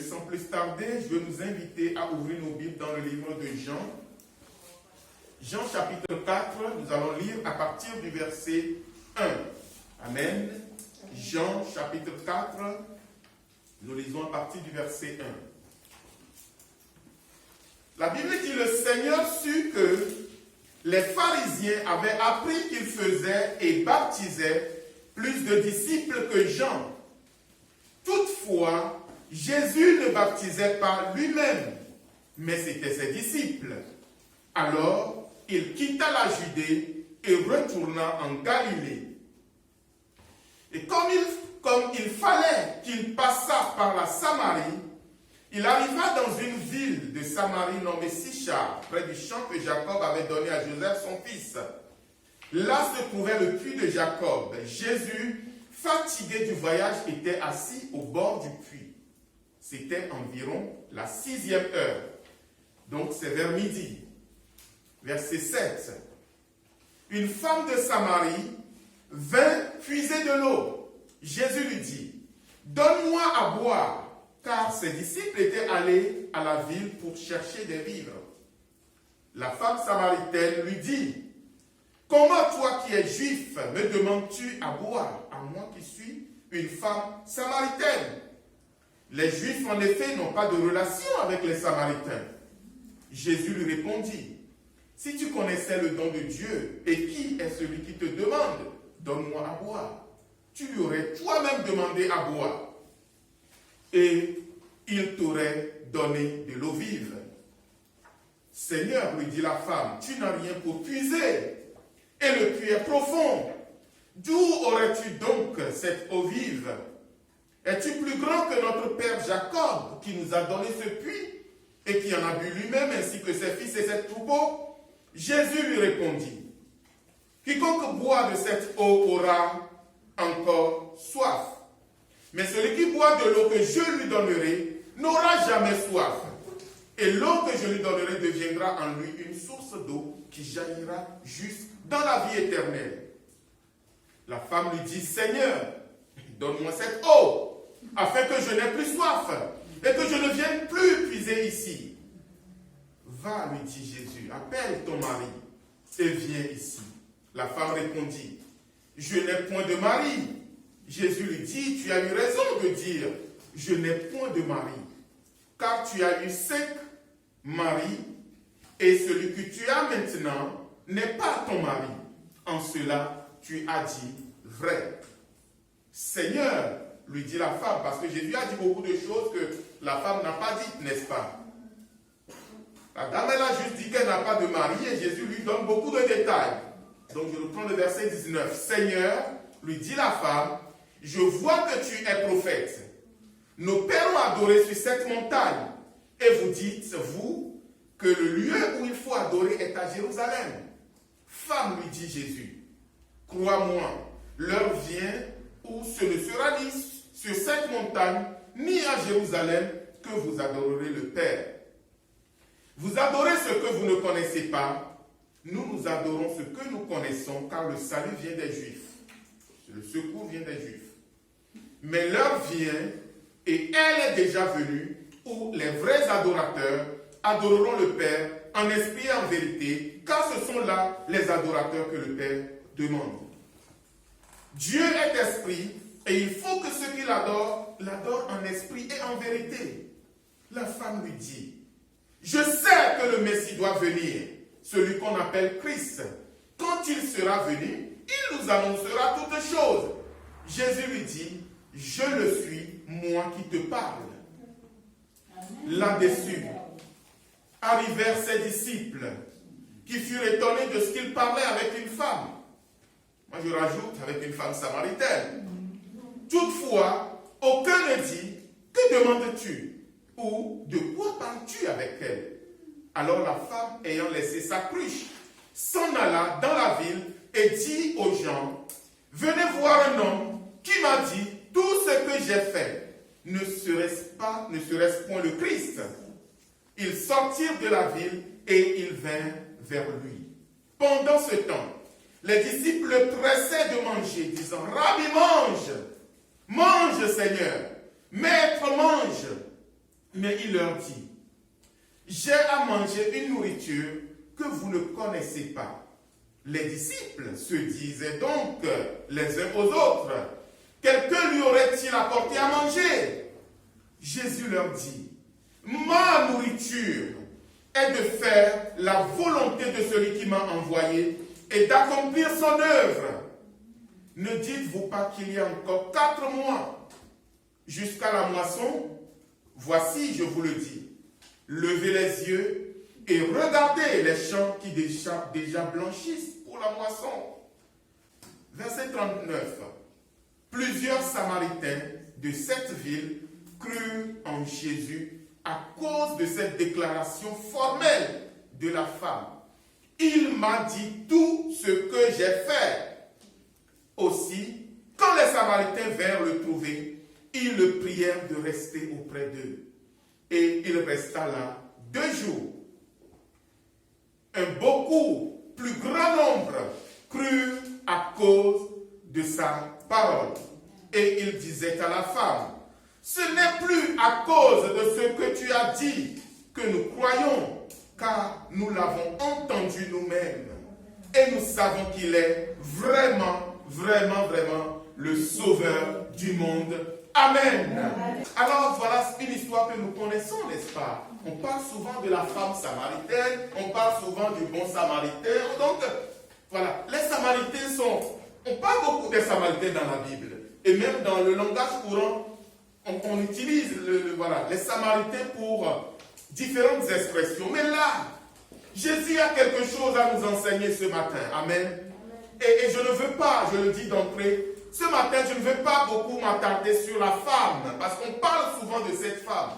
sans plus tarder, je veux nous inviter à ouvrir nos Bibles dans le livre de Jean. Jean chapitre 4, nous allons lire à partir du verset 1. Amen. Jean chapitre 4, nous lisons à partir du verset 1. La Bible dit, le Seigneur sut que les pharisiens avaient appris qu'il faisait et baptisait plus de disciples que Jean. Toutefois, Jésus ne baptisait pas lui-même, mais c'était ses disciples. Alors, il quitta la Judée et retourna en Galilée. Et comme il fallait qu'il passât par la Samarie, il arriva dans une ville de Samarie nommée Sichar, près du champ que Jacob avait donné à Joseph son fils. Là se trouvait le puits de Jacob. Jésus, fatigué du voyage, était assis au bord du puits. C'était environ la 6e heure. Donc c'est vers midi. Verset 7. Une femme de Samarie vint puiser de l'eau. Jésus lui dit, « Donne-moi à boire. » Car ses disciples étaient allés à la ville pour chercher des vivres. La femme samaritaine lui dit, « Comment toi qui es juif me demandes-tu à boire, à moi qui suis une femme samaritaine ?» Les Juifs en effet n'ont pas de relation avec les Samaritains. Jésus lui répondit, « Si tu connaissais le don de Dieu, et qui est celui qui te demande, donne-moi à boire, tu lui aurais toi-même demandé à boire. Et il t'aurait donné de l'eau vive. » « Seigneur, lui dit la femme, tu n'as rien pour puiser, et le puits est profond. D'où aurais-tu donc cette eau vive? Es-tu plus grand que notre père Jacob, qui nous a donné ce puits, et qui en a bu lui-même, ainsi que ses fils et ses troupeaux? » Jésus lui répondit, « Quiconque boit de cette eau aura encore soif. Mais celui qui boit de l'eau que je lui donnerai n'aura jamais soif. Et l'eau que je lui donnerai deviendra en lui une source d'eau qui jaillira juste dans la vie éternelle. » La femme lui dit, « Seigneur, donne-moi cette eau, afin que je n'ai plus soif et que je ne vienne plus puiser ici. » « Va, lui dit Jésus, appelle ton mari et viens ici. » La femme répondit, « Je n'ai point de mari. » Jésus lui dit, « Tu as eu raison de dire, je n'ai point de mari, car tu as eu 5 maris, et celui que tu as maintenant n'est pas ton mari. En cela, tu as dit vrai. » « Seigneur, lui dit la femme, parce que Jésus a dit beaucoup de choses que la femme n'a pas dites, n'est-ce pas? La dame, elle a juste dit qu'elle n'a pas de mari, et Jésus lui donne beaucoup de détails. Donc je reprends le verset 19. « Seigneur, lui dit la femme, je vois que tu es prophète. Nos pères ont adoré sur cette montagne. Et vous dites, vous, que le lieu où il faut adorer est à Jérusalem. » Femme, lui dit Jésus, crois-moi, l'heure vient où ce ne sera ni sur cette montagne, ni à Jérusalem, que vous adorerez le Père. Vous adorez ce que vous ne connaissez pas. Nous adorons ce que nous connaissons, car le salut vient des Juifs. Le secours vient des Juifs. Mais l'heure vient, et elle est déjà venue, où les vrais adorateurs adoreront le Père en esprit et en vérité, car ce sont là les adorateurs que le Père demande. Dieu est esprit, et il faut que ceux qui l'adorent en esprit et en vérité. La femme lui dit, « Je sais que le Messie doit venir, celui qu'on appelle Christ. Quand il sera venu, il nous annoncera toutes choses. » Jésus lui dit, « Je le suis, moi qui te parle. » Là-dessus, arrivèrent ses disciples, qui furent étonnés de ce qu'il parlait avec une femme. Moi je rajoute, avec une femme samaritaine. Toutefois, aucun ne dit, « Que demandes-tu » ou « De quoi parles-tu avec elle ?» Alors la femme, ayant laissé sa cruche, s'en alla dans la ville et dit aux gens, « Venez voir un homme qui m'a dit tout ce que j'ai fait. Ne serait-ce point le Christ ?» Ils sortirent de la ville et ils vinrent vers lui. Pendant ce temps, les disciples le pressaient de manger, disant, « Rabbi, mange! Mange, Seigneur! Maître, mange! » Mais il leur dit, j'ai à manger une nourriture que vous ne connaissez pas. Les disciples se disaient donc les uns aux autres, quelqu'un lui aurait-il apporté à manger? Jésus leur dit, ma nourriture est de faire la volonté de celui qui m'a envoyé et d'accomplir son œuvre. Ne dites-vous pas qu'il y a encore 4 mois jusqu'à la moisson? Voici, je vous le dis, levez les yeux et regardez les champs qui déjà blanchissent pour la moisson. Verset 39. Plusieurs Samaritains de cette ville crurent en Jésus à cause de cette déclaration formelle de la femme. Il m'a dit tout ce que j'ai fait. Aussi, quand les Samaritains vinrent le trouver, ils le prièrent de rester auprès d'eux. Et il resta là 2 jours. Un beaucoup plus grand nombre crurent à cause de sa parole. Et il disait à la femme, ce n'est plus à cause de ce que tu as dit que nous croyons, car nous l'avons entendu nous-mêmes. Et nous savons qu'il est vraiment le sauveur du monde. Amen. Alors voilà une histoire que nous connaissons, n'est-ce pas? On parle souvent de la femme samaritaine, on parle souvent du bon samaritain. Donc voilà, les samaritains on parle beaucoup des samaritains dans la Bible. Et même dans le langage courant, on utilise les samaritains pour différentes expressions. Mais là, Jésus a quelque chose à nous enseigner ce matin. Amen. Et je ne veux pas, je le dis d'entrée, ce matin, je ne veux pas beaucoup m'attarder sur la femme, parce qu'on parle souvent de cette femme.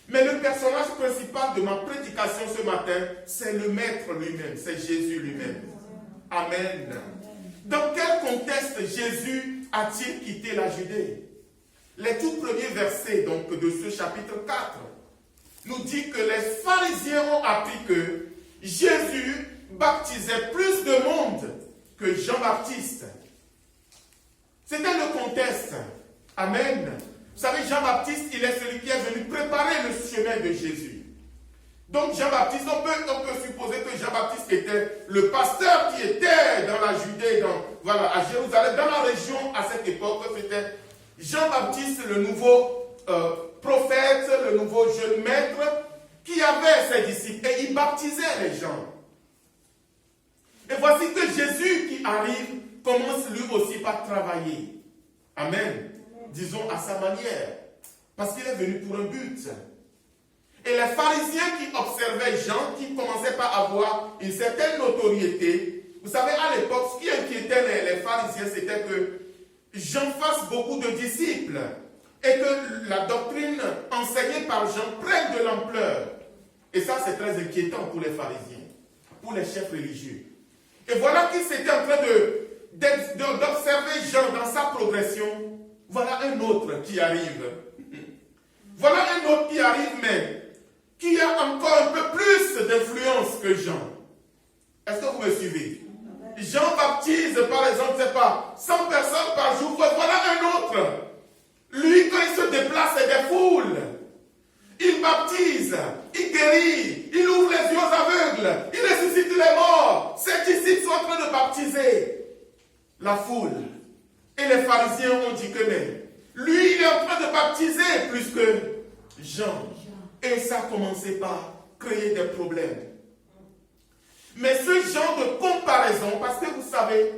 Mais le personnage principal de ma prédication ce matin, c'est le Maître lui-même, c'est Jésus lui-même. Amen. Dans quel contexte Jésus a-t-il quitté la Judée? Les tout premiers versets donc, de ce chapitre 4 nous dit que les pharisiens ont appris que Jésus baptisait plus de monde que Jean-Baptiste. C'était le contexte. Amen. Vous savez, Jean-Baptiste, il est celui qui est venu préparer le chemin de Jésus. Donc Jean-Baptiste, on peut supposer que Jean-Baptiste était le pasteur qui était dans la Judée, à Jérusalem, dans la région à cette époque. C'était Jean-Baptiste, le nouveau prophète, le nouveau jeune maître, qui avait ses disciples et il baptisait les gens. Et voici que Jésus qui arrive commence lui aussi par travailler. Amen. Disons à sa manière. Parce qu'il est venu pour un but. Et les pharisiens qui observaient Jean, qui commençaient par avoir une certaine notoriété, vous savez, à l'époque, ce qui inquiétait les pharisiens, c'était que Jean fasse beaucoup de disciples et que la doctrine enseignée par Jean prenne de l'ampleur. Et ça, c'est très inquiétant pour les pharisiens, pour les chefs religieux. Et voilà qu'ils étaient en train d'observer Jean dans sa progression. Voilà un autre qui arrive. Voilà un autre qui arrive, mais qui a encore un peu plus d'influence que Jean. Est-ce que vous me suivez? Jean baptise, par exemple, c'est pas 100 personnes par jour. Voilà un autre. Lui, quand il se déplace, c'est des foules. Il baptise, il guérit, il ouvre les yeux aux aveugles, il ressuscite les morts. Ses disciples sont en train de baptiser la foule. Et les pharisiens ont dit que mais, lui, il est en train de baptiser plus que Jean. Et ça a commencé par créer des problèmes. Mais ce genre de comparaison, parce que vous savez,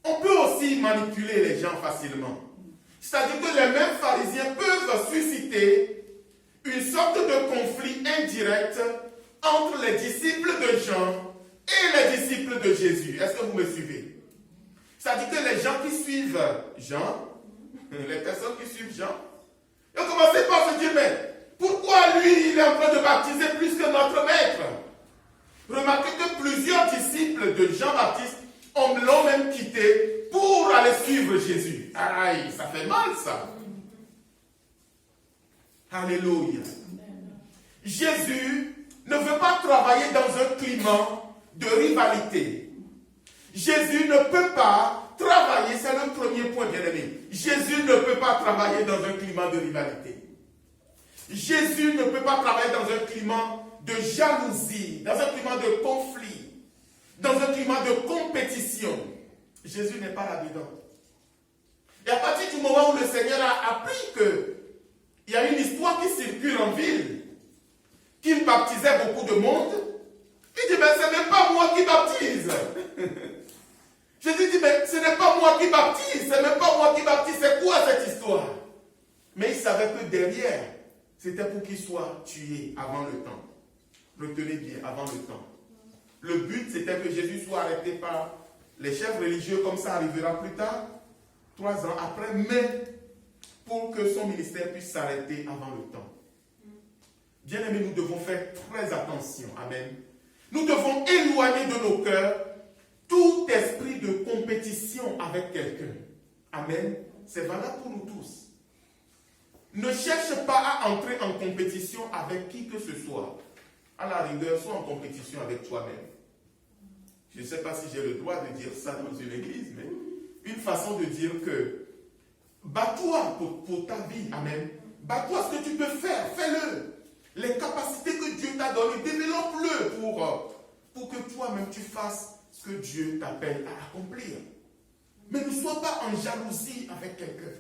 on peut aussi manipuler les gens facilement. C'est-à-dire que les mêmes pharisiens peuvent susciter une sorte de conflit indirect entre les disciples de Jean et les disciples de Jésus. Est-ce que vous me suivez? C'est-à-dire que les gens qui suivent Jean, les personnes qui suivent Jean, ils ont commencé par se dire, mais pourquoi lui, il est en train de baptiser plus que notre maître? Remarquez que plusieurs disciples de Jean-Baptiste l'ont même quitté pour aller suivre Jésus. Aïe, ça fait mal ça. Alléluia. Jésus ne veut pas travailler dans un climat de rivalité. Jésus ne peut pas travailler, c'est le premier point bien aimé. Jésus ne peut pas travailler dans un climat de rivalité. Jésus ne peut pas travailler dans un climat de jalousie, dans un climat de conflit, dans un climat de compétition. Jésus n'est pas là-dedans. Et à partir du moment où le Seigneur a appris qu'il y a une histoire qui circule en ville, qu'il baptisait beaucoup de monde, il dit, mais ce n'est pas moi qui baptise. Jésus dit, mais ce n'est pas moi qui baptise, ce n'est pas moi qui baptise, c'est quoi cette histoire? Mais il savait que derrière, c'était pour qu'il soit tué avant le temps. Retenez bien, avant le temps. Le but, c'était que Jésus soit arrêté par les chefs religieux, comme ça arrivera plus tard, 3 ans après, mais pour que son ministère puisse s'arrêter avant le temps. Bien-aimés, nous devons faire très attention. Amen. Nous devons éloigner de nos cœurs tout esprit de compétition avec quelqu'un. Amen. C'est valable pour nous tous. Ne cherche pas à entrer en compétition avec qui que ce soit. À la rigueur, sois en compétition avec toi-même. Je ne sais pas si j'ai le droit de dire ça dans une église, mais une façon de dire que bats-toi pour ta vie. Amen. Bats-toi ce que tu peux faire. Fais-le. Les capacités que Dieu t'a données, développe-le pour que toi-même tu fasses ce que Dieu t'appelle à accomplir. Mais ne sois pas en jalousie avec quelqu'un.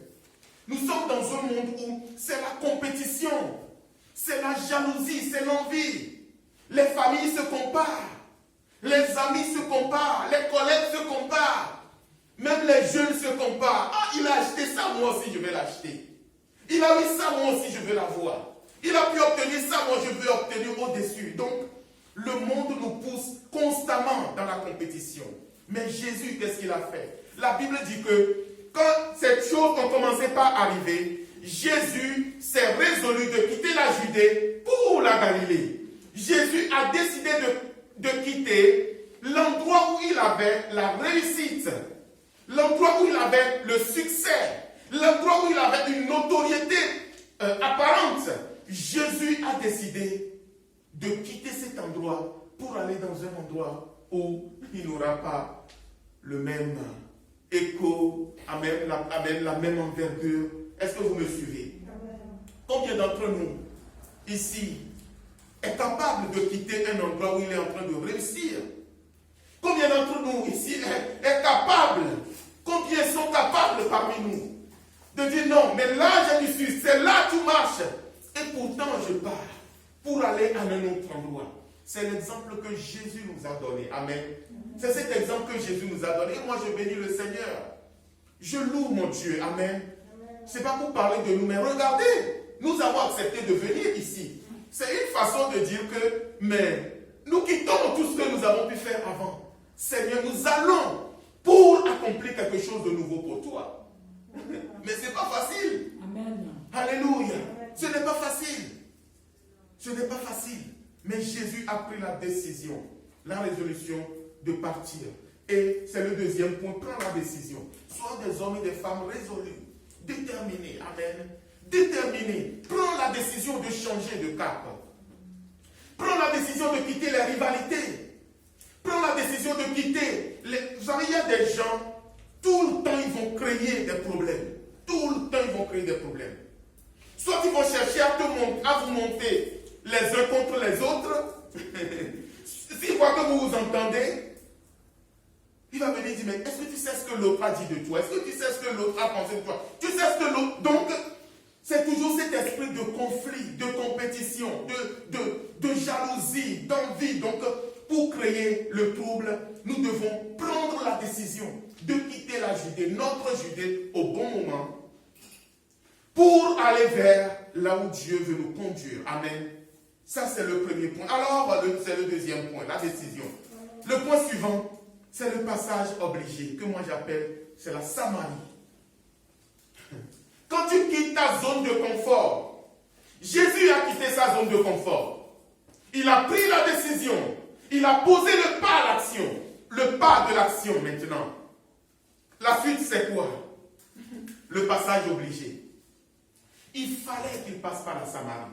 Nous sommes dans un monde où c'est la compétition, c'est la jalousie, c'est l'envie. Les familles se comparent, les amis se comparent, les collègues se comparent, même les jeunes se comparent. Ah, il a acheté ça, moi aussi je vais l'acheter. Il a eu ça, moi aussi je veux l'avoir. Il a pu obtenir ça, moi je veux obtenir au-dessus. Donc, le monde nous pousse constamment dans la compétition. Mais Jésus, qu'est-ce qu'il a fait? La Bible dit que quand ces choses ont commencé par arriver, Jésus s'est résolu de quitter la Judée pour la Galilée. Jésus a décidé de quitter l'endroit où il avait la réussite, l'endroit où il avait le succès, l'endroit où il avait une notoriété apparente. Jésus a décidé de quitter cet endroit pour aller dans un endroit où il n'aura pas le même écho, la même envergure. Est-ce que vous me suivez? Combien d'entre nous, ici, est capable de quitter un endroit où il est en train de réussir? Combien d'entre nous, ici, est capable, combien sont capables parmi nous, de dire non, mais là je suis, c'est là tout marche. Et pourtant je pars pour aller à un autre endroit. C'est l'exemple que Jésus nous a donné. Amen. C'est cet exemple que Jésus nous a donné. Et moi je bénis le Seigneur. Je loue mon Dieu. Amen. Ce n'est pas pour parler de nous, mais regardez, nous avons accepté de venir ici. C'est une façon de dire que, mais nous quittons tout ce que nous avons pu faire avant. Seigneur, nous allons pour accomplir quelque chose de nouveau pour toi. Mais ce n'est pas facile. Amen. Alléluia. Ce n'est pas facile. Ce n'est pas facile. Mais Jésus a pris la décision, la résolution de partir. Et c'est le deuxième point, prends la décision. Sois des hommes et des femmes résolus, déterminés. Amen. Déterminés. Prends la décision de changer de cap. Prends la décision de quitter les rivalités. Prends la décision de quitter Vous savez, il y a des gens, tout le temps ils vont créer des problèmes. Tout le temps ils vont créer des problèmes. Soit ils vont chercher à vous monter les uns contre les autres. S'ils voient que vous vous entendez, il va venir dire, mais est-ce que tu sais ce que l'autre a dit de toi? Est-ce que tu sais ce que l'autre a pensé de toi? Tu sais ce que l'autre... Donc, c'est toujours cet esprit de conflit, de compétition, de jalousie, d'envie. Donc, pour créer le trouble, nous devons prendre la décision de quitter la Judée, notre Judée, au bon moment, pour aller vers là où Dieu veut nous conduire. Amen. Ça, c'est le premier point. Alors, c'est le deuxième point, la décision. Le point suivant, c'est le passage obligé, que moi j'appelle, c'est la Samarie. Quand tu quittes ta zone de confort, Jésus a quitté sa zone de confort. Il a pris la décision. Il a posé le pas à l'action. Le pas de l'action maintenant. La suite, c'est quoi? Le passage obligé. Il fallait qu'il passe par la Samarie.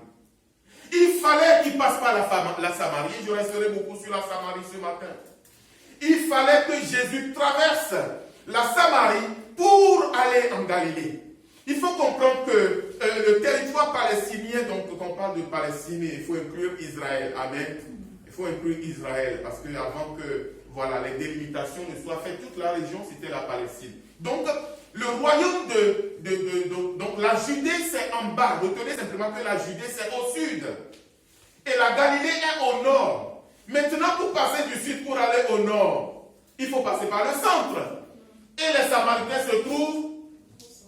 Il fallait qu'il passe par la Samarie. Je resterai beaucoup sur la Samarie ce matin. Il fallait que Jésus traverse la Samarie pour aller en Galilée. Il faut comprendre que le territoire palestinien, donc quand on parle de Palestine, il faut inclure Israël. Amen. Il faut inclure Israël parce que avant que voilà, les délimitations ne soient faites, toute la région c'était la Palestine. Donc le royaume donc la Judée c'est en bas. Retenez simplement que la Judée c'est au sud. Et la Galilée est au nord. Maintenant pour passer du sud pour aller au nord, il faut passer par le centre. Et les Samaritains se trouvent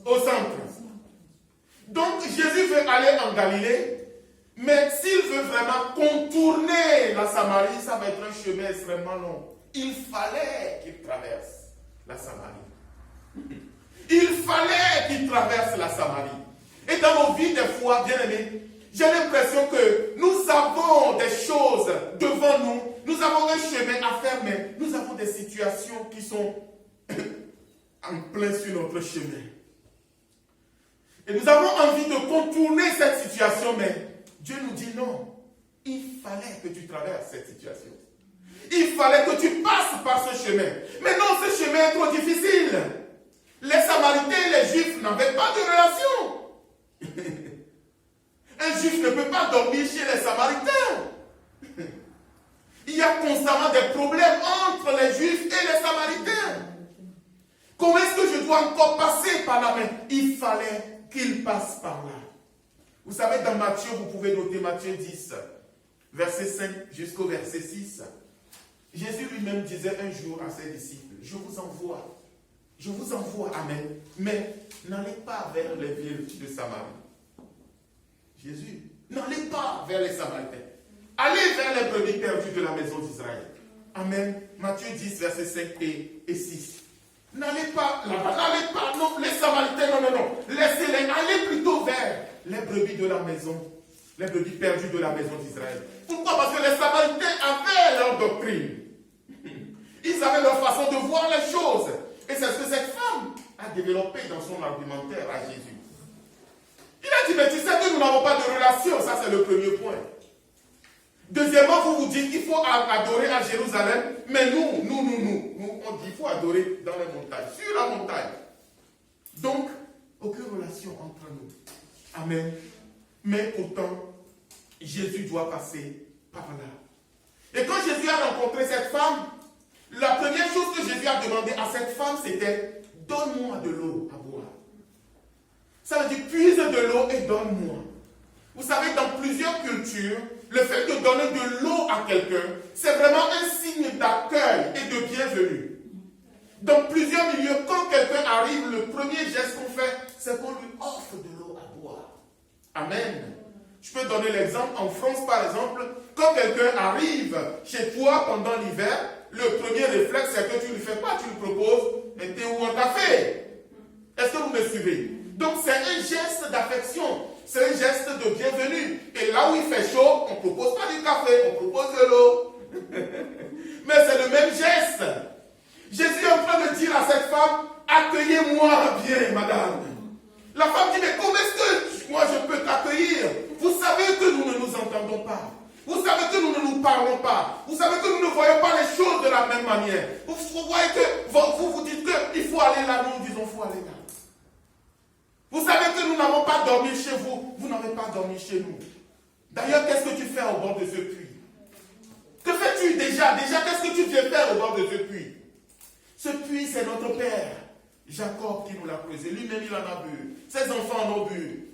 au centre. Donc Jésus veut aller en Galilée, mais s'il veut vraiment contourner la Samarie, ça va être un chemin extrêmement long. Il fallait qu'il traverse la Samarie. Il fallait qu'il traverse la Samarie. Et dans nos vies, des fois, bien aimés, j'ai l'impression que nous avons des choses devant nous, nous avons un chemin à faire, mais nous avons des situations qui sont en plein sur notre chemin. Et nous avons envie de contourner cette situation, mais Dieu nous dit non. Il fallait que tu traverses cette situation. Il fallait que tu passes par ce chemin. Mais non, ce chemin est trop difficile. Les Samaritains et les Juifs n'avaient pas de relation. Un Juif ne peut pas dormir chez les Samaritains. Il y a constamment des problèmes entre les Juifs et les Samaritains. Comment est-ce que je dois encore passer par la main? Il fallait qu'il passe par là. Vous savez, dans Matthieu, vous pouvez noter Matthieu 10, verset 5 jusqu'au verset 6. Jésus lui-même disait un jour à ses disciples, je vous envoie, amen, mais n'allez pas vers les villes de Samarie. Jésus, n'allez pas vers les Samaritains. Allez vers les brebis perdues de la maison d'Israël. Amen. Matthieu 10, verset 5 et 6. N'allez pas là-bas, n'allez pas, non, les Samaritains, non. Laissez-les, allez plutôt vers les brebis de la maison, les brebis perdues de la maison d'Israël. Pourquoi? Parce que les Samaritains avaient leur doctrine. Ils avaient leur façon de voir les choses. Et c'est ce que cette femme a développé dans son argumentaire à Jésus. Il a dit, mais tu sais que nous n'avons pas de relation, ça c'est le premier point. Deuxièmement, vous vous dites qu'il faut adorer à Jérusalem, mais nous, on dit qu'il faut adorer dans les montagnes, sur la montagne. Donc, aucune relation entre nous. Amen. Mais pourtant, Jésus doit passer par là. Et quand Jésus a rencontré cette femme, la première chose que Jésus a demandé à cette femme, c'était « Donne-moi de l'eau à boire ». Ça veut dire « Puise de l'eau et donne-moi ». Vous savez, dans plusieurs cultures, le fait de donner de l'eau à quelqu'un, c'est vraiment un signe d'accueil et de bienvenue. Dans plusieurs milieux, quand quelqu'un arrive, le premier geste qu'on fait, c'est qu'on lui offre de l'eau à boire. Amen. Je peux donner l'exemple. En France, par exemple, quand quelqu'un arrive chez toi pendant l'hiver, le premier réflexe, c'est que tu ne lui fais pas, tu lui proposes un thé ou un café. Est-ce que vous me suivez? Donc, c'est un geste d'affection. C'est un geste de bienvenue. Et là où il fait chaud, on ne propose pas du café, on propose de l'eau. Mais c'est le même geste. Jésus est en train de dire à cette femme, accueillez-moi bien, madame. La femme dit, mais comment est-ce que moi je peux t'accueillir? Vous savez que nous ne nous entendons pas. Vous savez que nous ne nous parlons pas. Vous savez que nous ne voyons pas les choses de la même manière. Vous voyez que vous dites qu'il faut aller là, nous disons qu'il faut aller là. Vous savez que nous n'avons pas dormi chez vous. Vous n'avez pas dormi chez nous. D'ailleurs, qu'est-ce que tu fais au bord de ce puits? Que fais-tu déjà? Déjà, qu'est-ce que tu viens faire au bord de ce puits? Ce puits, c'est notre père, Jacob, qui nous l'a creusé. Lui-même, il en a bu. Ses enfants en ont bu.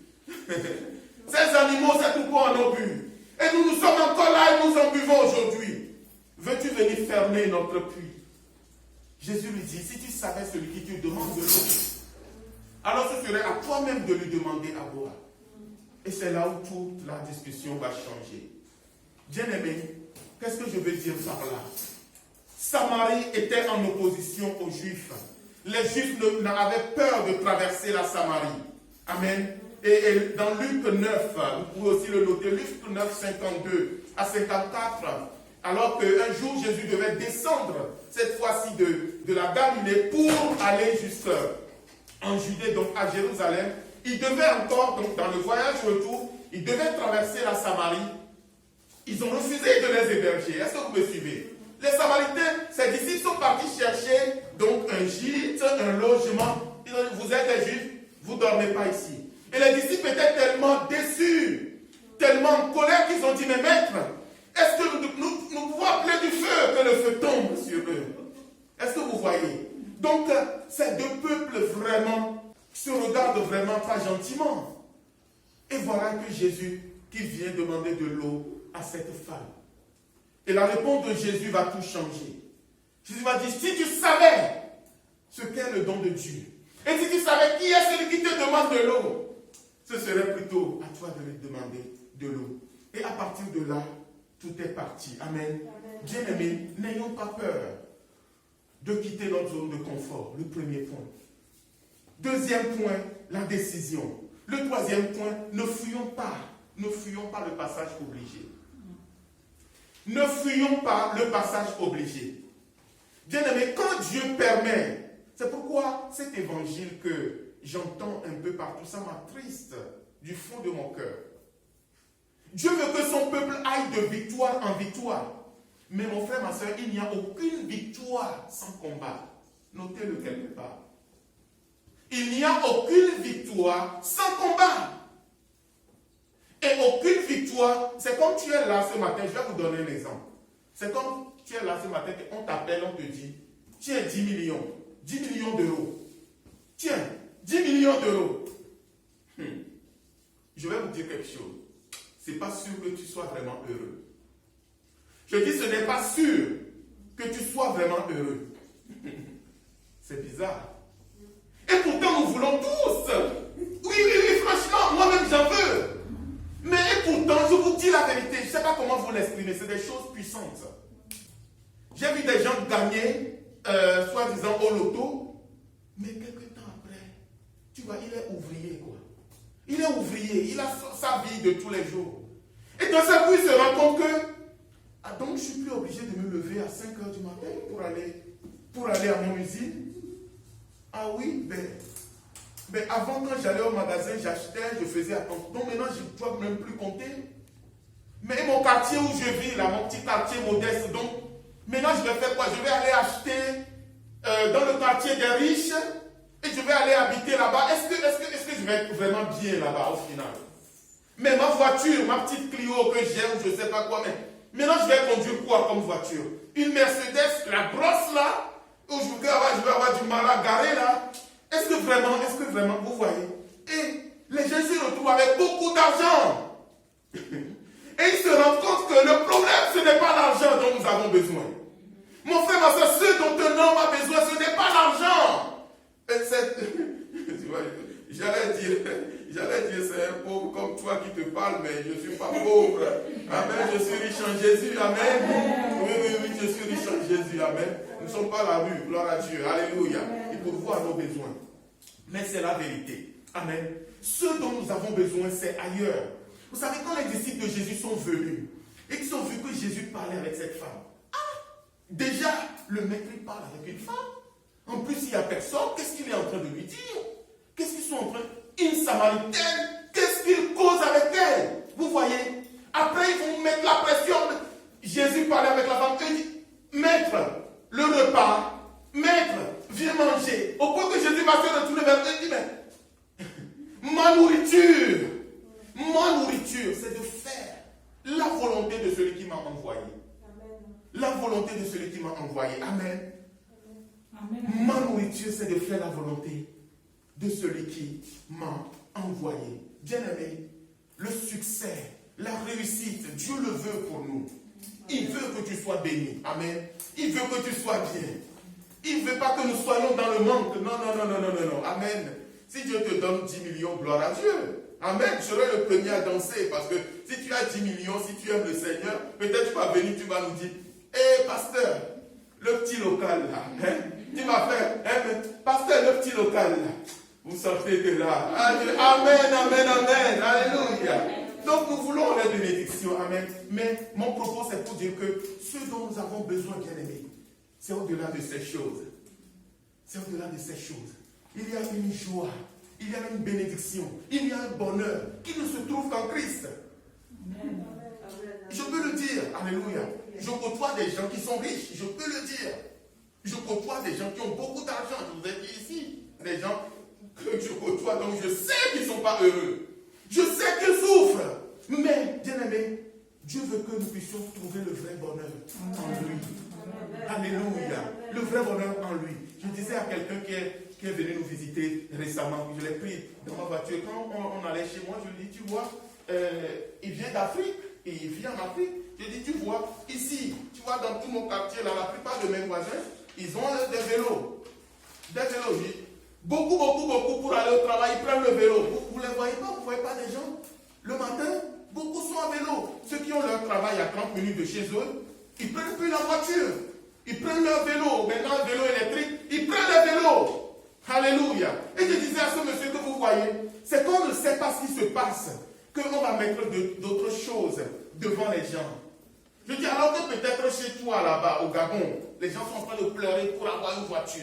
Ses animaux, ses troupeaux en ont bu. Et nous sommes encore là et nous en buvons aujourd'hui. Veux-tu venir fermer notre puits? Jésus lui dit, si tu savais celui qui te demande de l'eau, alors ce serait à toi-même de lui demander à boire. Et c'est là où toute la discussion va changer. Bien-aimé, qu'est-ce que je veux dire par là? Samarie était en opposition aux Juifs. Les Juifs avaient peur de traverser la Samarie. Amen. Et dans Luc 9, vous pouvez aussi le noter, Luc 9, 52 à 54, alors qu'un jour Jésus devait descendre, cette fois-ci de la Galilée, pour aller jusqu'en Judée, donc à Jérusalem. Il devait encore, donc dans le voyage retour, il devait traverser la Samarie. Ils ont refusé de les héberger. Est-ce que vous me suivez? Les Samaritains, ces disciples sont partis chercher donc un gîte, un logement. Ils ont dit, vous êtes des Juifs, vous ne dormez pas ici. Donc, ces deux peuples vraiment se regardent vraiment pas gentiment. Et voilà que Jésus qui vient demander de l'eau à cette femme. Et la réponse de Jésus va tout changer. Jésus va dire, si tu savais ce qu'est le don de Dieu, et si tu savais qui est celui qui te demande de l'eau, ce serait plutôt à toi de lui demander de l'eau. Et à partir de là, tout est parti. Amen. Bien-aimés, n'ayons pas peur de quitter notre zone de confort. Le premier point. Deuxième point, la décision. Le troisième point, ne fuyons pas. Ne fuyons pas le passage obligé. Ne fuyons pas le passage obligé. Bien-aimés, quand Dieu permet, c'est pourquoi cet évangile que j'entends un peu partout, ça m'attriste du fond de mon cœur. Dieu veut que son peuple aille de victoire en victoire. Mais mon frère, ma soeur, il n'y a aucune victoire sans combat. Notez-le quelque part. Il n'y a aucune victoire sans combat. Et aucune victoire, c'est comme tu es là ce matin, je vais vous donner un exemple. C'est comme tu es là ce matin, on t'appelle, on te dit, tiens 10 millions, 10 millions d'euros. Tiens, 10 millions d'euros. Je vais vous dire quelque chose. Ce n'est pas sûr que tu sois vraiment heureux. Je dis, ce n'est pas sûr que tu sois vraiment heureux. C'est bizarre. Et pourtant, nous voulons tous. Oui, franchement, moi-même j'en veux. Mais et pourtant, je vous dis la vérité, je ne sais pas comment vous l'exprimer, c'est des choses puissantes. J'ai vu des gens gagner, soi-disant au loto, mais quelques temps après, tu vois, il est ouvrier, quoi. Il est ouvrier, il a sa vie de tous les jours. Et dans sa vie, il se rend compte que, donc je ne suis plus obligé de me lever à 5 h du matin pour aller à mon usine. Ah oui, mais avant, quand j'allais au magasin, j'achetais, je faisais attention. Donc maintenant, je ne dois même plus compter. Mais mon quartier où je vis, là, mon petit quartier modeste, donc, maintenant, je vais faire quoi? Je vais aller acheter dans le quartier des riches et je vais aller habiter là-bas. Est-ce que je vais être vraiment bien là-bas au final? Mais ma voiture, ma petite Clio que j'ai ou je ne sais pas quoi, mais maintenant, je vais conduire quoi comme voiture? Une Mercedes, la grosse là, où je vais avoir du mal à garer là. Est-ce que vraiment, vous voyez? Et les gens se retrouvent avec beaucoup d'argent. Et ils se rendent compte que le problème, ce n'est pas l'argent dont nous avons besoin. Mon frère, ma soeur, ce dont un homme a besoin, ce n'est pas l'argent. J'allais dire, c'est un pauvre comme toi qui te parle, mais je ne suis pas pauvre. Amen, je suis riche en Jésus, amen. Oui, je suis riche en Jésus, amen. Nous ne sommes pas à la rue, gloire à Dieu, alléluia. Il pourvoit nos besoins. Mais c'est la vérité, amen. Ce dont nous avons besoin, c'est ailleurs. Vous savez, quand les disciples de Jésus sont venus, et qu'ils ont vu que Jésus parlait avec cette femme, déjà, le maître il parle avec une femme. En plus, il n'y a personne, qu'est-ce qu'il est en train de lui dire? Qu'est-ce qu'ils sont en train de... Une Samaritaine, qu'est-ce qu'il cause avec elle? Vous voyez? Après, ils vont mettre la pression. Jésus parlait avec la femme, il dit, maître, le repas, maître, viens manger. Au point que Jésus va se retourner vers eux, il dit, mais ma nourriture, c'est de faire la volonté de celui qui m'a envoyé. Amen. La volonté de celui qui m'a envoyé. Amen. Amen. Ma nourriture, c'est de faire la volonté de celui qui m'a envoyé. Bien-aimé, le succès, la réussite, Dieu le veut pour nous. Il veut que tu sois béni. Amen. Il veut que tu sois bien. Il ne veut pas que nous soyons dans le manque. Non. Amen. Si Dieu te donne 10 millions, gloire à Dieu. Amen. Je serai le premier à danser. Parce que si tu as 10 millions, si tu aimes le Seigneur, peut-être tu vas venir, tu vas nous dire, hé, pasteur, le petit local là, hein? Tu vas faire, pasteur, le petit local là, vous sortez de là. Amen. Alléluia. Donc nous voulons les bénédictions. Amen. Mais mon propos, c'est pour dire que ce dont nous avons besoin, bien-aimés, c'est au-delà de ces choses. C'est au-delà de ces choses. Il y a une joie, il y a une bénédiction, il y a un bonheur qui ne se trouve qu'en Christ. Amen. Je peux le dire. Alléluia. Je côtoie des gens qui sont riches. Je peux le dire. Je côtoie des gens qui ont beaucoup d'argent. Je vous ai dit ici. Des gens que je côtoie, donc je sais qu'ils ne sont pas heureux. Je sais qu'ils souffrent. Mais, bien-aimé, Dieu veut que nous puissions trouver le vrai bonheur en lui. Alléluia. Le vrai bonheur en lui. Je disais à quelqu'un qui est venu nous visiter récemment, je l'ai pris dans ma voiture. Quand on allait chez moi, je lui dis, tu vois, il vient d'Afrique, et il vit en Afrique. Je dis, tu vois, ici, tu vois, dans tous nos quartiers, là, la plupart de mes voisins, ils ont des vélos. Des vélos, oui. Beaucoup pour aller au travail, ils prennent le vélo. Vous ne les voyez pas, vous ne voyez pas des gens. Le matin, beaucoup sont à vélo. Ceux qui ont leur travail à 30 minutes de chez eux, ils ne prennent plus la voiture. Ils prennent leur vélo. Maintenant, le vélo électrique, ils prennent le vélo. Alléluia. Et je disais à ce monsieur que vous voyez, c'est qu'on ne sait pas ce qui se passe, qu'on va mettre d'autres choses devant les gens. Je dis alors que peut-être chez toi là-bas, au Gabon, les gens sont en train de pleurer pour avoir une voiture.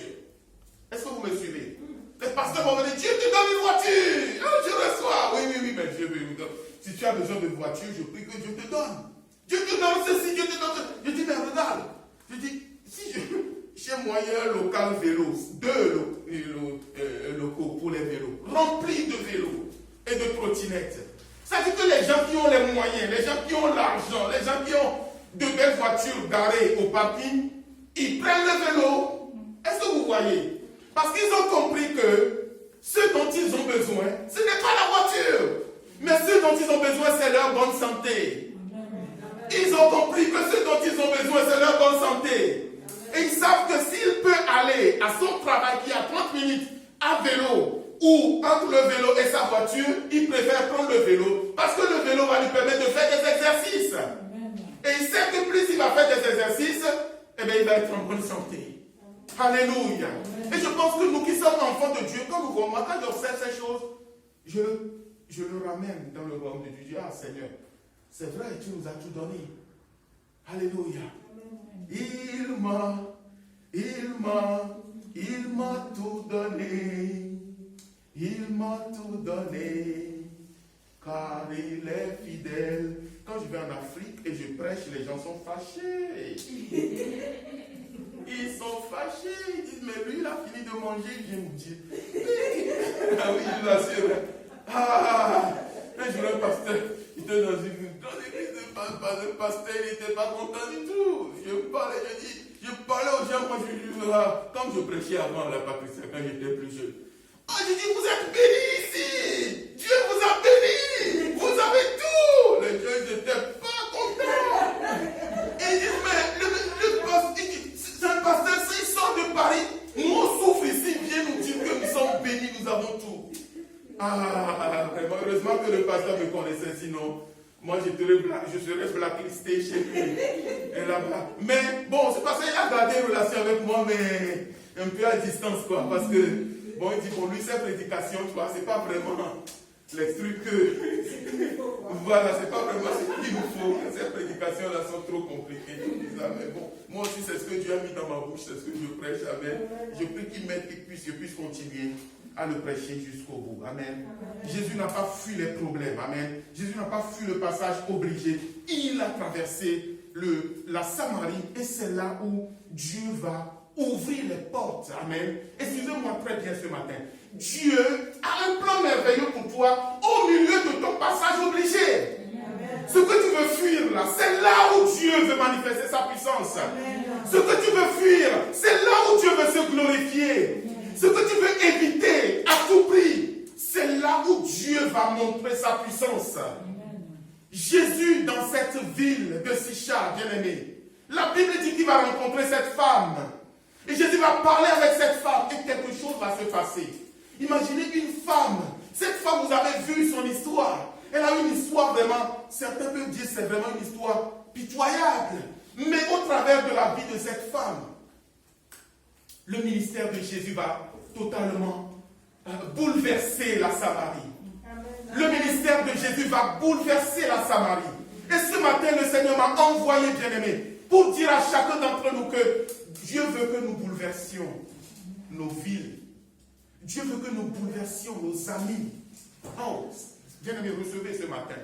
Est-ce que vous me suivez? Les pasteurs vont me dire, Dieu te donne une voiture. Oh, je reçois. Oui, mais Dieu me donne. Si tu as besoin de voiture, je prie que Dieu te donne. Dieu te donne ceci, Dieu te donne ceci. Je dis, mais regarde. Je dis, si chez moi, il y a un local vélo, 2 locaux pour les vélos, remplis de vélos et de trottinettes. Ça dit que les gens qui ont les moyens, les gens qui ont l'argent, les gens qui ont de belles voitures garées au parking, ils prennent le vélo. Est-ce que vous voyez? Parce qu'ils ont compris que ce dont ils ont besoin, ce n'est pas la voiture. Mais ce dont ils ont besoin, c'est leur bonne santé. Ils ont compris que ce dont ils ont besoin, c'est leur bonne santé. Et ils savent que s'il peut aller à son travail qui est à 30 minutes à vélo, ou entre le vélo et sa voiture, il préfère prendre le vélo parce que le vélo va lui permettre de faire des exercices. Et il sait que plus il va faire des exercices, eh bien, il va être en bonne santé. Alléluia. Et je pense que nous qui sommes enfants de Dieu, quand nous voyons, quand j'observe ces choses, je le ramène dans le royaume de Dieu. Je dis, ah Seigneur, c'est vrai, tu nous as tout donné. Alléluia. Il m'a tout donné. Il m'a tout donné, car il est fidèle. Quand je vais en Afrique et je prêche, les gens sont fâchés. Ils sont fâchés. Ils disent, mais lui, il a fini de manger, il vient nous dire. Ah oui, je l'assure. Ah, un jour, un pasteur, il était dans une église de pasteur, il n'était pas content du tout. Je parlais aux gens, comme je prêchais avant la Patricia, quand j'étais plus jeune. Ah, je dis, vous êtes bénis ici. Dieu vous a bénis. Vous avez tout. Les gens n'étaient pas contents. Et ils disent, mais c'est un pasteur, s'il sort de Paris, nous on souffre ici, il vient nous dire que nous sommes bénis, nous avons tout. Ah, heureusement que le pasteur me connaissait, sinon, moi je serais blacklisté chez lui. Et là-bas. Mais bon, c'est parce qu'il a gardé une relation avec moi, mais un peu à distance, quoi, parce que bon, il dit, pour lui, ces prédications, tu vois, c'est pas vraiment les trucs que... voilà, c'est pas vraiment ce qu'il nous faut. Ces prédications-là sont trop compliquées. Mais bon, moi aussi, c'est ce que Dieu a mis dans ma bouche, c'est ce que je prêche. Amen. Je prie qu'il m'aide, que je puisse continuer à le prêcher jusqu'au bout. Amen. Jésus n'a pas fui les problèmes. Amen. Jésus n'a pas fui le passage obligé. Il a traversé la Samarie et c'est là où Dieu va ouvrir les portes. Amen. Excusez-moi très bien ce matin. Dieu a un plan merveilleux pour toi au milieu de ton passage obligé. Amen. Ce que tu veux fuir là, c'est là où Dieu veut manifester sa puissance. Amen. Ce que tu veux fuir, c'est là où Dieu veut se glorifier. Amen. Ce que tu veux éviter à tout prix, c'est là où Dieu va montrer sa puissance. Amen. Jésus, dans cette ville de Sichar, bien-aimé, la Bible dit qu'il va rencontrer cette femme. Et Jésus va parler avec cette femme et quelque chose va se passer. Imaginez une femme. Cette femme, vous avez vu son histoire. Elle a une histoire vraiment, certains peuvent dire c'est vraiment une histoire pitoyable. Mais au travers de la vie de cette femme, le ministère de Jésus va totalement bouleverser la Samarie. Le ministère de Jésus va bouleverser la Samarie. Et ce matin, le Seigneur m'a envoyé, bien-aimé, pour dire à chacun d'entre nous que Dieu veut que nous bouleversions nos villes. Dieu veut que nous bouleversions nos amis. Oh, bien-aimé, recevez ce matin.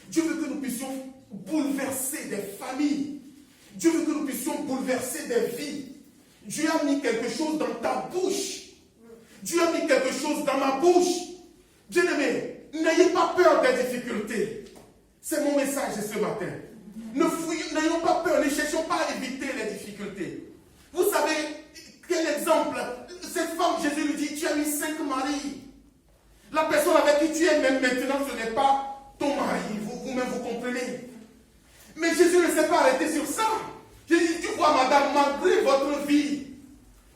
Dieu veut que nous puissions bouleverser des familles. Dieu veut que nous puissions bouleverser des vies. Dieu a mis quelque chose dans ta bouche. Dieu a mis quelque chose dans ma bouche. Bien-aimé, n'ayez pas peur des difficultés. C'est mon message ce matin. N'ayons pas peur, ne cherchons pas à éviter les difficultés. Vous savez, quel exemple pas, madame, malgré votre vie,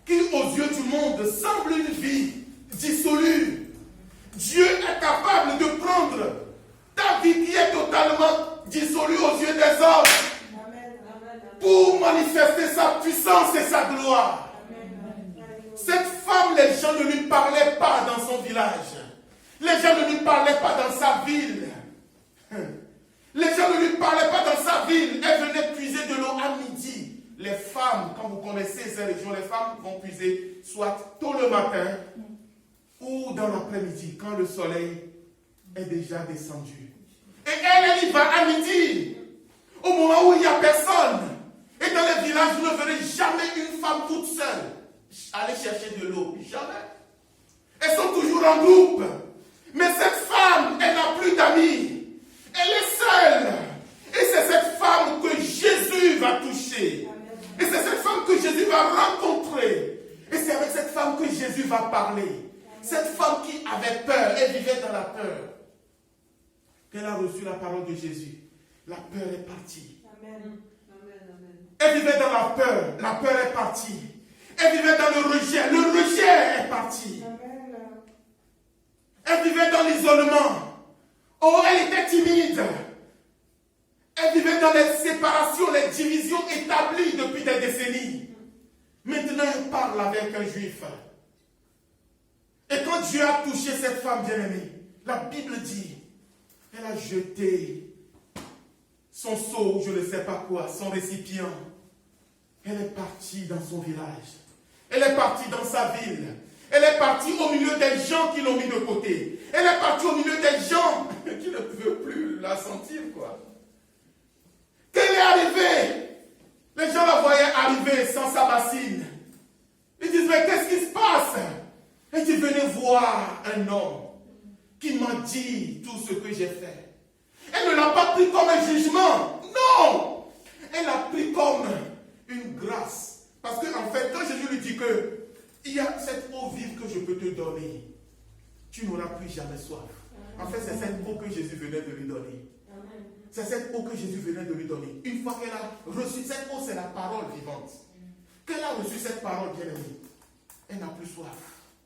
qui aux yeux du monde semble une vie dissolue, Dieu est capable de prendre ta vie qui est totalement dissolue aux yeux des hommes pour manifester sa puissance et sa gloire. Cette femme, les gens ne lui parlaient pas dans son village. Les gens ne lui parlaient pas dans sa ville. Les gens ne lui parlaient pas dans sa ville. Elle venait puiser de l'eau à midi. Les femmes, quand vous connaissez ces régions, les femmes vont puiser soit tôt le matin ou dans l'après-midi, quand le soleil est déjà descendu. Et elle y va à midi, au moment où il n'y a personne. Et dans les villages, vous ne verrez jamais une femme toute seule aller chercher de l'eau. Jamais. Elles sont toujours en groupe. Mais cette femme, elle n'a plus d'amis. Elle est seule. Et c'est cette femme que Jésus va toucher. Et c'est cette femme que Jésus va rencontrer. Et c'est avec cette femme que Jésus va parler. Cette femme qui avait peur, elle vivait dans la peur. Qu'elle a reçu la parole de Jésus, la peur est partie. Amen. Elle vivait dans la peur est partie. Elle vivait dans le rejet est parti. Amen. Elle vivait dans l'isolement. Oh, elle était timide. Elle vivait dans les séparations, les divisions établies depuis des décennies. Maintenant, elle parle avec un juif. Et quand Dieu a touché cette femme bien-aimée, la Bible dit, elle a jeté son seau, je ne sais pas quoi, son récipient. Elle est partie dans son village. Elle est partie dans sa ville. Elle est partie au milieu des gens qui l'ont mis de côté. Elle est partie au milieu des gens qui ne pouvaient plus la sentir, quoi. Qu'elle est arrivée, les gens la voyaient arriver sans sa bassine. Ils disent, mais qu'est-ce qui se passe? Elle dit, venez voir un homme qui m'a dit tout ce que j'ai fait. Elle ne l'a pas pris comme un jugement. Non! Elle l'a pris comme une grâce. Parce qu'en fait, quand Jésus lui dit que il y a cette eau vive que je peux te donner, tu n'auras plus jamais soif. En fait, c'est cette eau que Jésus venait de lui donner. C'est cette eau que Jésus venait de lui donner. Une fois qu'elle a reçu cette eau, c'est la parole vivante. Qu'elle a reçu cette parole bien-aimée, elle n'a plus soif.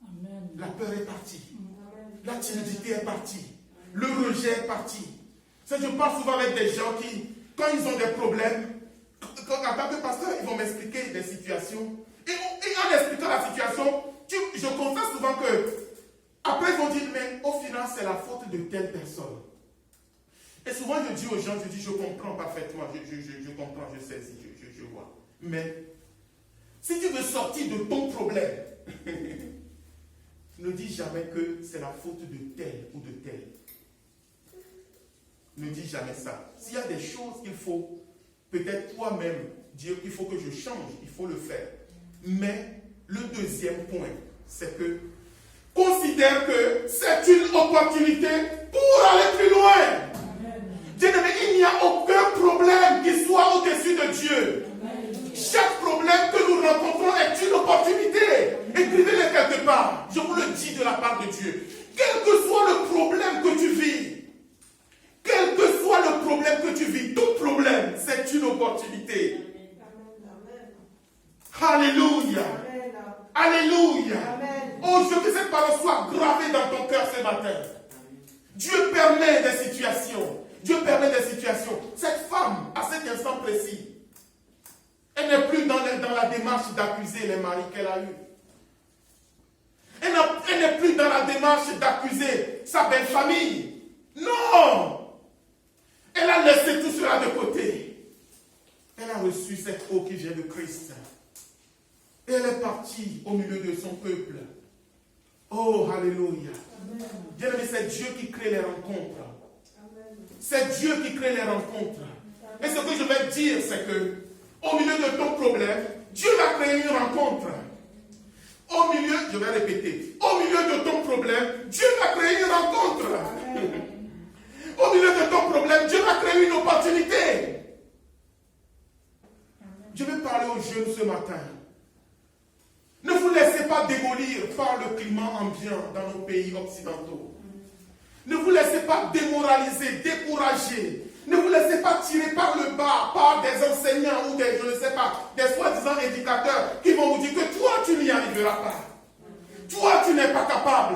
Amen. La peur est partie. Amen. La timidité est partie. Le rejet est parti. Je parle souvent avec des gens qui, quand ils ont des problèmes, en tant que pasteur, ils vont m'expliquer des situations. Et en expliquant la situation, je constate souvent que, après ils vont dire, mais au final, c'est la faute de telle personne. Et souvent, je dis aux gens, je comprends parfaitement, je comprends, je sais, je vois. Mais, si tu veux sortir de ton problème, ne dis jamais que c'est la faute de tel ou de tel. Ne dis jamais ça. S'il y a des choses qu'il faut, peut-être toi-même, dire qu'il faut que je change, il faut le faire. Mais, le deuxième point, c'est que, considère que c'est une opportunité pour aller plus loin. Bien-aimé, il n'y a aucun problème qui soit au-dessus de Dieu. Chaque problème que nous rencontrons est une opportunité. Écrivez-le quelque part. Je vous le dis de la part de Dieu. Quel que soit le problème que tu vis, quel que soit le problème que tu vis, tout problème, c'est une opportunité. Alléluia. Alléluia. Oh, je veux que cette parole soit gravée dans ton cœur ce matin. Dieu permet des situations. Dieu permet des situations. Cette femme, à cet instant précis, elle n'est plus dans la démarche d'accuser les maris qu'elle a eus. Elle n'est plus dans la démarche d'accuser sa belle famille. Non! Elle a laissé tout cela de côté. Elle a reçu cette eau qui vient de Christ. Et elle est partie au milieu de son peuple. Oh, alléluia. Bien-aimé, c'est Dieu qui crée les rencontres. C'est Dieu qui crée les rencontres. Et ce que je vais dire, c'est que, au milieu de ton problème, Dieu va créer une rencontre. Au milieu, je vais répéter, au milieu de ton problème, Dieu va créer une rencontre. Au milieu de ton problème, Dieu va créer une opportunité. Je vais parler aux jeunes ce matin. Ne vous laissez pas démolir par le climat ambiant dans nos pays occidentaux. Ne vous laissez pas démoraliser, décourager. Ne vous laissez pas tirer par le bas par des enseignants ou des, je ne sais pas, des n'arrivera pas. Toi, tu n'es pas capable.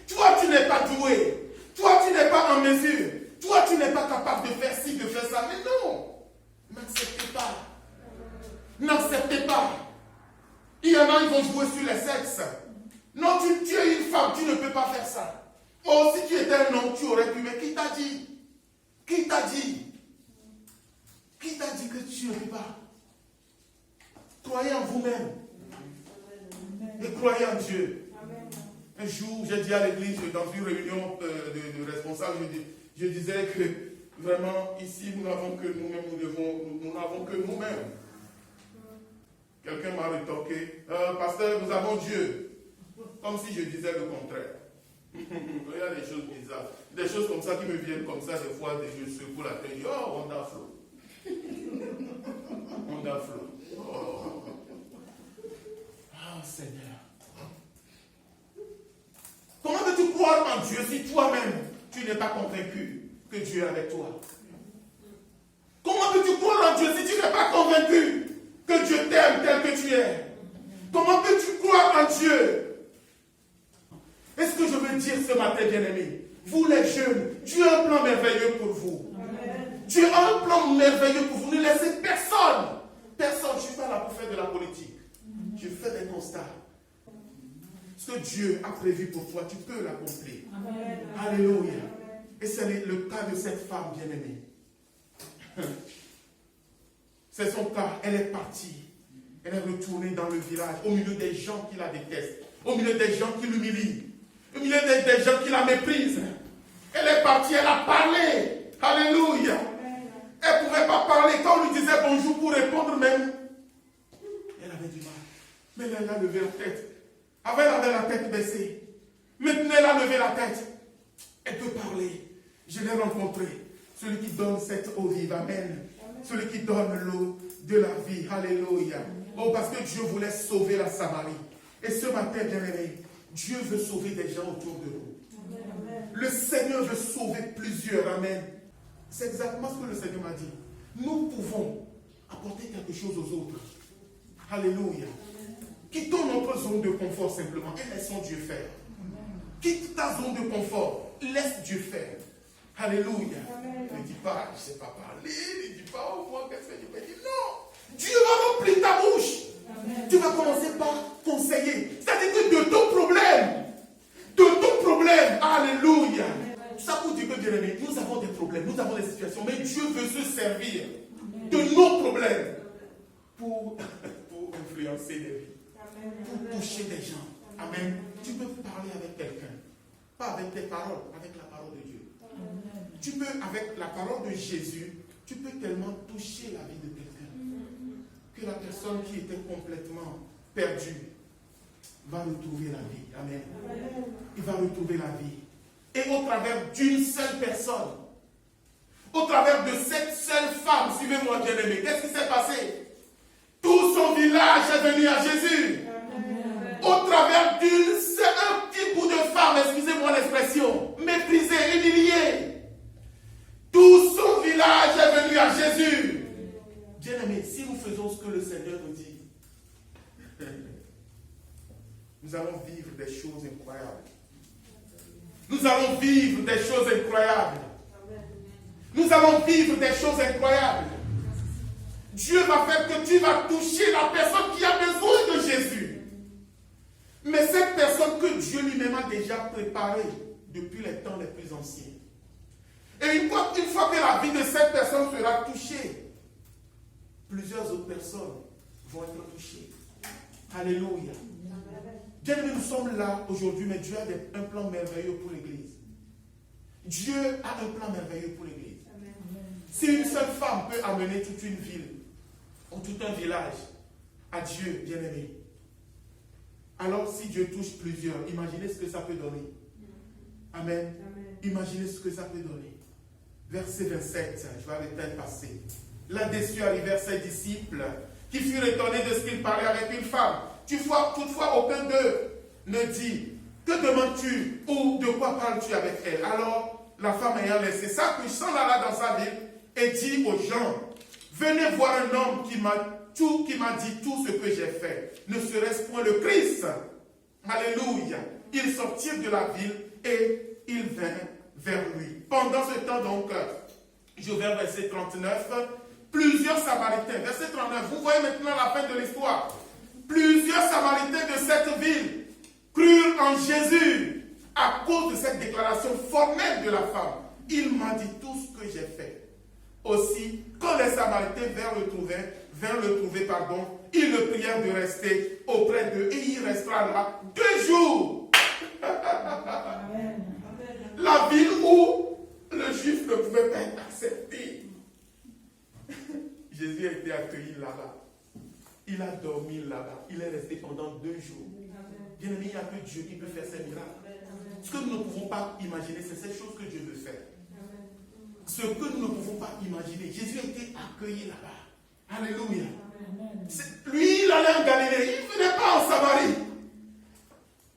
Toi, tu n'es pas doué. Toi, tu n'es pas en mesure. Toi, tu n'es pas capable de faire ci, de faire ça. Mais non, n'acceptez pas. N'acceptez pas. Il y en a, ils vont jouer sur les sexes. Non, tu es une femme, tu ne peux pas faire ça. Oh, si tu étais un homme, tu aurais pu. Mais qui t'a dit? Qui t'a dit? Qui t'a dit que tu ne peux pas? Croyez en vous-même. Et croyez en Dieu. Un jour, j'ai dit à l'église, dans une réunion de responsables, je disais que vraiment, ici, nous n'avons que nous-mêmes, nous n'avons que nous-mêmes. Quelqu'un m'a rétorqué, pasteur, nous avons Dieu. Comme si je disais le contraire. Il y a des choses bizarres. Des choses comme ça qui me viennent comme ça, des fois, je secoue la tête, oh, wonderful. Wonderful. Oh. Ah, Seigneur. Comment peux-tu croire en Dieu si toi-même, tu n'es pas convaincu que Dieu est avec toi? Comment peux-tu croire en Dieu si tu n'es pas convaincu que Dieu t'aime tel que tu es? Comment peux-tu croire en Dieu? Est-ce que je veux dire ce matin, bien-aimés, vous les jeunes, Dieu a un plan merveilleux pour vous. Amen. Dieu a un plan merveilleux pour vous. Ne laissez personne. Personne, je ne suis pas là pour faire de la politique. Je fais des constats. Ce que Dieu a prévu pour toi, tu peux l'accomplir. Alléluia. Et c'est le cas de cette femme bien-aimée. C'est son cas. Elle est partie. Elle est retournée dans le village, au milieu des gens qui la détestent, au milieu des gens qui l'humilient, au milieu des gens qui la méprisent. Elle est partie, elle a parlé. Alléluia. Elle ne pouvait pas parler. Quand on lui disait bonjour pour répondre même, elle avait du mal. Mais elle a levé la tête. Avant, elle avait la tête baissée. Maintenant, elle a levé la tête. Elle peut parler. Je l'ai rencontré. Celui qui donne cette eau vive. Amen. Celui qui donne l'eau de la vie. Alléluia. Oh, parce que Dieu voulait sauver la Samarie. Et ce matin, bien-aimé, Dieu veut sauver des gens autour de nous. Le Seigneur veut sauver plusieurs. Amen. C'est exactement ce que le Seigneur m'a dit. Nous pouvons apporter quelque chose aux autres. Alléluia. Quittons notre zone de confort simplement et laissons Dieu faire. Quitte ta zone de confort. Laisse Dieu faire. Alléluia. Ne dis pas, je ne sais pas parler. Ne dis pas, oh, moi, qu'est-ce que je peux dire? Non. Dieu va remplir ta bouche. Amen. Tu vas commencer par conseiller. C'est-à-dire que de ton problème, alléluia. Ça pour dire que, bien aimé, nous avons des problèmes, nous avons des situations, mais Dieu veut se servir de nos problèmes pour influencer des vies, pour toucher des gens. Amen. Tu peux parler avec quelqu'un, pas avec tes paroles, avec la parole de Dieu. Tu peux, avec la parole de Jésus, tu peux tellement toucher la vie de quelqu'un que la personne qui était complètement perdue va retrouver la vie. Amen. Il va retrouver la vie. Et au travers d'une seule personne, au travers de cette seule femme, suivez-moi bien aimé, qu'est-ce qui s'est passé? Tout son village est venu à Jésus. Amen. Au travers un petit bout de femme, excusez-moi l'expression, méprisée, humiliée. Tout son village est venu à Jésus. Bien aimé, si nous faisons ce que le Seigneur nous dit, nous allons vivre des choses incroyables. Nous allons vivre des choses incroyables. Nous allons vivre des choses incroyables. Dieu va faire que tu vas toucher la personne qui a besoin de Jésus. Mais cette personne que Dieu lui-même a déjà préparée depuis les temps les plus anciens. Et une fois que la vie de cette personne sera touchée, plusieurs autres personnes vont être touchées. Alléluia. Bien aimé, nous sommes là aujourd'hui, mais Dieu a un plan merveilleux pour l'Église. Dieu a un plan merveilleux pour l'Église. Si une seule femme peut amener toute une ville ou tout un village à Dieu, bien aimé, alors si Dieu touche plusieurs, imaginez ce que ça peut donner. Amen. Imaginez ce que ça peut donner. Verset 27, je vais arrêter le passé. Là-dessus arrivèrent ses disciples qui furent étonnés de ce qu'il parlait avec une femme. Toutefois, aucun d'eux ne dit, que demandes-tu ou de quoi parles-tu avec elle? Alors, la femme ayant laissé ça, puis s'en alla dans sa ville et dit aux gens, venez voir un homme qui m'a dit tout ce que j'ai fait. Ne serait-ce point le Christ. Alléluia. Ils sortirent de la ville et ils vinrent vers lui. Pendant ce temps donc, je vais au verset 39, plusieurs Samaritains, verset 39, vous voyez maintenant la fin de l'histoire. Plusieurs Samaritains de cette ville crurent en Jésus à cause de cette déclaration formelle de la femme. Il m'a dit tout ce que j'ai fait. Aussi, quand les Samaritains vinrent le trouver, ils le prièrent de rester auprès d'eux et il restera là 2 jours. La ville où le juif ne pouvait pas être accepté. Jésus a été accueilli là-bas. Il a dormi là-bas. Il est resté pendant 2 jours. Bien aimé, il n'y a que Dieu qui peut faire ces miracles. Ce que nous ne pouvons pas imaginer, c'est ces choses que Dieu veut faire. Ce que nous ne pouvons pas imaginer. Jésus a été accueilli là-bas. Alléluia. Lui, il allait en Galilée. Il ne venait pas en Samarie.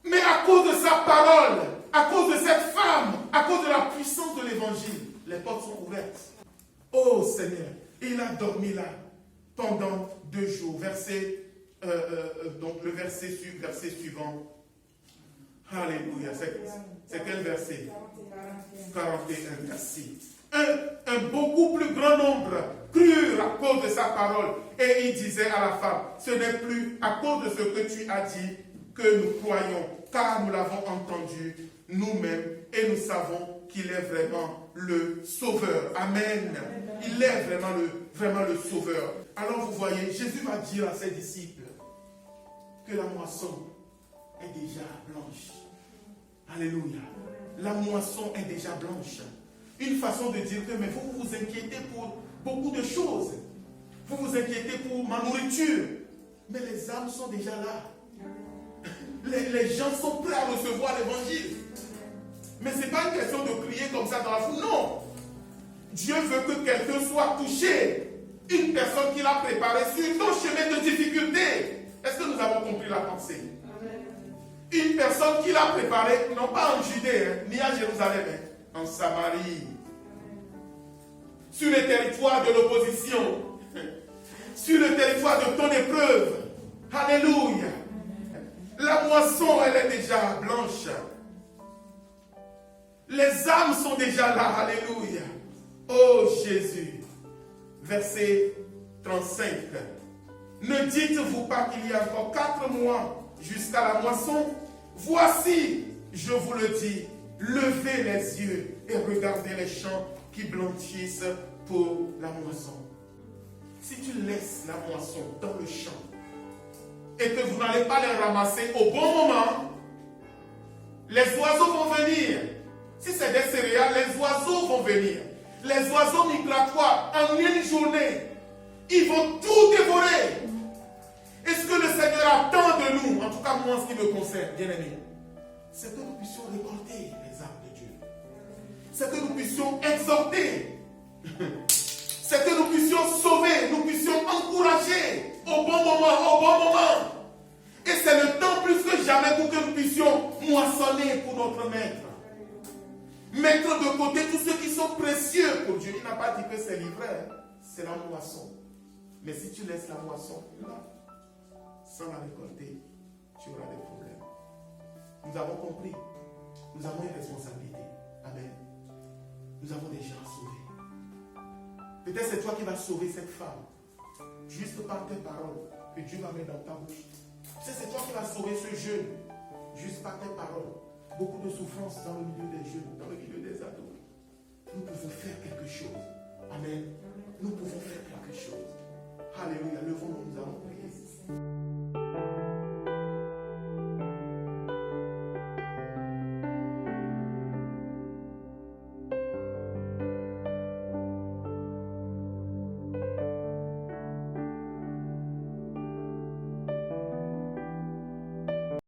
Mais à cause de sa parole, à cause de cette femme, à cause de la puissance de l'évangile, les portes sont ouvertes. Oh Seigneur. Et il a dormi là pendant 2 jours. Donc le verset suivant. Alléluia. C'est quel verset? 41. Merci. Un beaucoup plus grand nombre crurent à cause de sa parole. Et il disait à la femme, ce n'est plus à cause de ce que tu as dit que nous croyons, car nous l'avons entendu nous-mêmes et nous savons qu'il est vraiment le Sauveur. Amen. Il est vraiment le Sauveur. Alors vous voyez, Jésus va dire à ses disciples que la moisson est déjà blanche. Alléluia. La moisson est déjà blanche. Une façon de dire que mais vous vous inquiétez pour beaucoup de choses. Vous vous inquiétez pour ma nourriture. Mais les âmes sont déjà là. Les gens sont prêts à recevoir l'évangile. Mais ce n'est pas une question de crier comme ça dans la foule. Non. Dieu veut que quelqu'un soit touché. Une personne qu'il a préparée sur ton chemin de difficulté. Est-ce que nous avons compris la pensée? Une personne qu'il a préparée, non pas en Judée, ni à Jérusalem, en Samarie. Sur le territoire de l'opposition. Sur le territoire de ton épreuve. Alléluia. La moisson, elle est déjà blanche. Les âmes sont déjà là. Alléluia. Oh Jésus. Verset 35. Ne dites-vous pas qu'il y a encore 4 mois jusqu'à la moisson? Voici, je vous le dis, levez les yeux et regardez les champs qui blanchissent pour la moisson. Si tu laisses la moisson dans le champ et que vous n'allez pas les ramasser au bon moment, les oiseaux vont venir. Si c'est des céréales, les oiseaux vont venir. Les oiseaux migratoires, en une journée, ils vont tout dévorer. Et ce que le Seigneur attend de nous, en tout cas moi en ce qui me concerne, bien aimé, c'est que nous puissions récolter les âmes de Dieu. C'est que nous puissions exhorter. C'est que nous puissions sauver, nous puissions encourager au bon moment. Et c'est le temps plus que jamais pour que nous puissions moissonner pour notre Maître. Mettre de côté tous ceux qui sont précieux pour Dieu. Il n'a pas dit que c'est l'ivraie, c'est la moisson. Mais si tu laisses la moisson là, sans la récolter, tu auras des problèmes. Nous avons compris. Nous avons une responsabilité. Amen. Nous avons des gens à sauver. Peut-être c'est toi qui vas sauver cette femme. Juste par tes paroles que Dieu va mettre dans ta bouche. Peut-être c'est toi qui vas sauver ce jeune. Juste par tes paroles. Beaucoup de souffrance dans le milieu des jeunes, dans le milieu des ados. Nous pouvons faire quelque chose. Amen. Nous pouvons faire quelque chose. Alléluia. Levons-nous, nous allons prier.